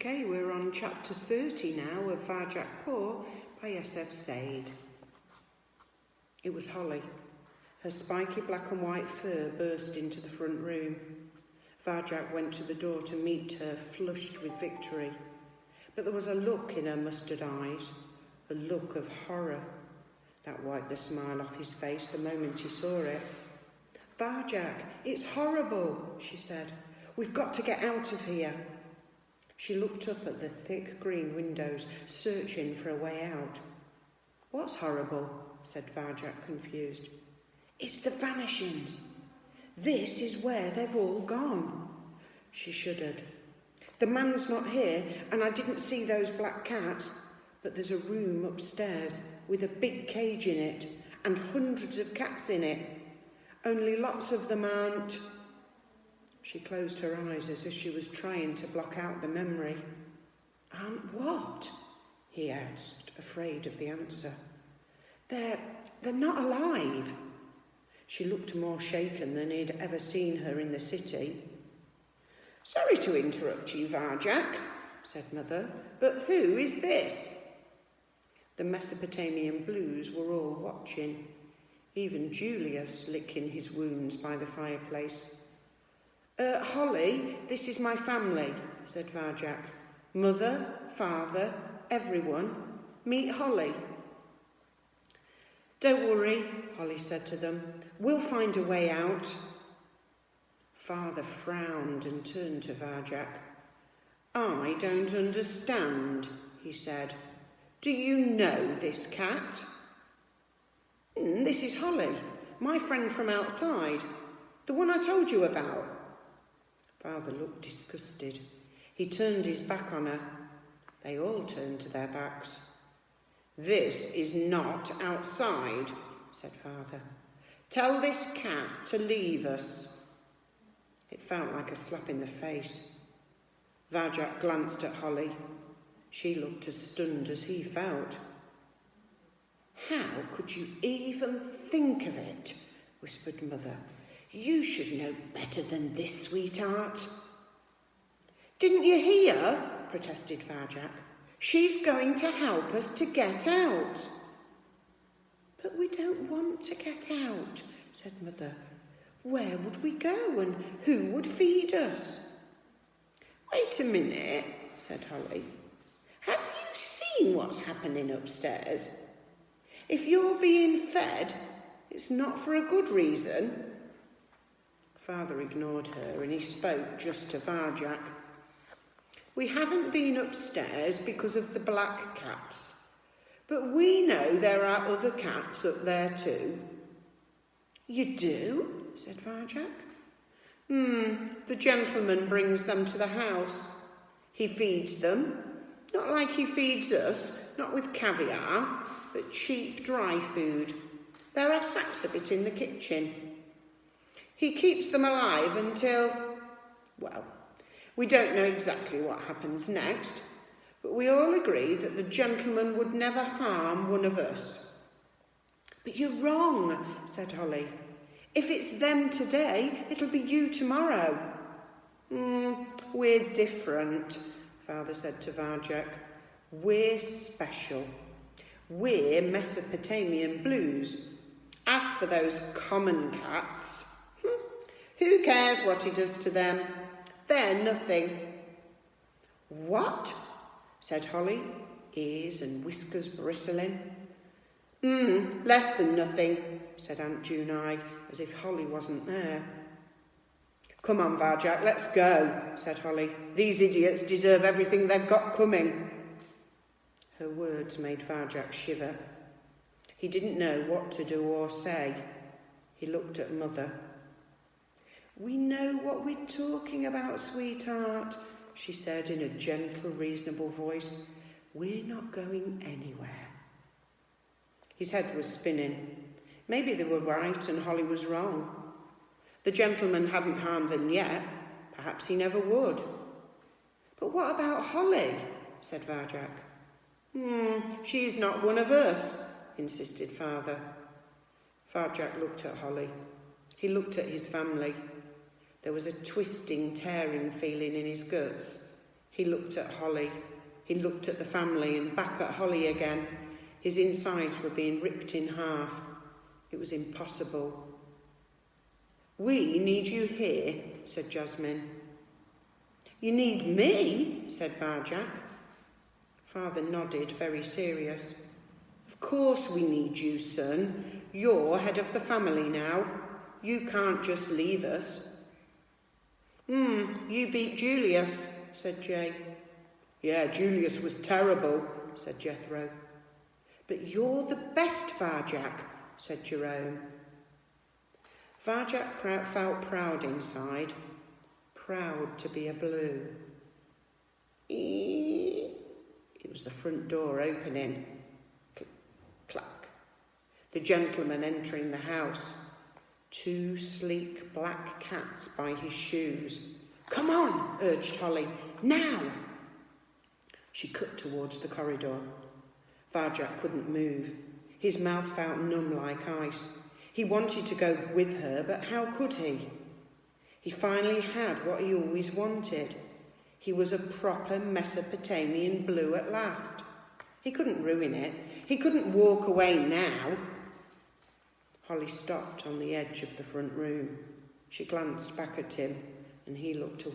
Okay, we're on chapter 30 now of Vajak Poor by S.F. Said. It was Holly. Her spiky black and white fur burst into the front room. Vajak went to the door to meet her, flushed with victory. But there was a look in her mustard eyes, a look of horror. That wiped the smile off his face the moment he saw it. "Vajak, it's horrible," she said. "We've got to get out of here." She looked up at the thick green windows, searching for a way out. "What's horrible?" said Vajak, confused. "It's the vanishings. This is where they've all gone." She shuddered. "The man's not here, and I didn't see those black cats, but there's a room upstairs with a big cage in it and hundreds of cats in it. Only lots of them aren't..." She closed her eyes as if she was trying to block out the memory. "Aren't what?" he asked, afraid of the answer. They're not alive." She looked more shaken than he'd ever seen her in the city. "Sorry to interrupt you, Vajak," said Mother, "but who is this?" The Mesopotamian Blues were all watching, even Julius licking his wounds by the fireplace. Holly, this is my family," said Vajak. "Mother, father, everyone. Meet Holly." "Don't worry," Holly said to them. "We'll find a way out." Father frowned and turned to Vajak. "I don't understand," he said. "Do you know this cat?" "This is Holly, my friend from outside, the one I told you about." Father looked disgusted. He turned his back on her. They all turned to their backs. "This is not outside," said Father. "Tell this cat to leave us." It felt like a slap in the face. Vajak glanced at Holly. She looked as stunned as he felt. "How could you even think of it?" whispered Mother. "You should know better than this, sweetheart." "Didn't you hear?" protested Vajak. "She's going to help us to get out." "But we don't want to get out," said Mother. "Where would we go and who would feed us?" "Wait a minute," said Holly. "Have you seen what's happening upstairs? If you're being fed, it's not for a good reason." Father ignored her and he spoke just to Vajak. "We haven't been upstairs because of the black cats, but we know there are other cats up there too." "You do?" said Vajak. The gentleman brings them to the house. He feeds them, not like he feeds us, not with caviar, but cheap dry food. There are sacks of it in the kitchen. He keeps them alive until, well, we don't know exactly what happens next, but we all agree that the gentleman would never harm one of us." "But you're wrong," said Holly. "If it's them today, it'll be you tomorrow." "We're different," Father said to Vajak. "We're special. We're Mesopotamian Blues. As for those common cats, who cares what he does to them? They're nothing." "What?" said Holly, ears and whiskers bristling. Less than nothing," said Aunt Junai, as if Holly wasn't there. "Come on, Vajak, let's go," said Holly. "These idiots deserve everything they've got coming." Her words made Vajak shiver. He didn't know what to do or say. He looked at Mother. "We know what we're talking about, sweetheart," she said in a gentle, reasonable voice. "We're not going anywhere." His head was spinning. Maybe they were right and Holly was wrong. The gentleman hadn't harmed them yet. Perhaps he never would. "But what about Holly?" said Vajak. She's not one of us," insisted Father. Vajak looked at Holly. He looked at his family. There was a twisting, tearing feeling in his guts. He looked at Holly. He looked at the family and back at Holly again. His insides were being ripped in half. It was impossible. "We need you here," said Jasmine. "You need me?" said Vajak. Father nodded, very serious. "Of course we need you, son. You're head of the family now. You can't just leave us." You beat Julius," said Jay. "Yeah, Julius was terrible," said Jethro. "But you're the best, Vajak," said Jerome. Vajak felt proud inside, proud to be a Blue. It was the front door opening. Click, clack. The gentleman entering the house. 2 sleek black cats by his shoes. "Come on," urged Holly. "Now!" She cut towards the corridor. Vajak couldn't move. His mouth felt numb like ice. He wanted to go with her, but how could he? He finally had what he always wanted. He was a proper Mesopotamian Blue at last. He couldn't ruin it. He couldn't walk away now. Holly stopped on the edge of the front room. She glanced back at him, and he looked away.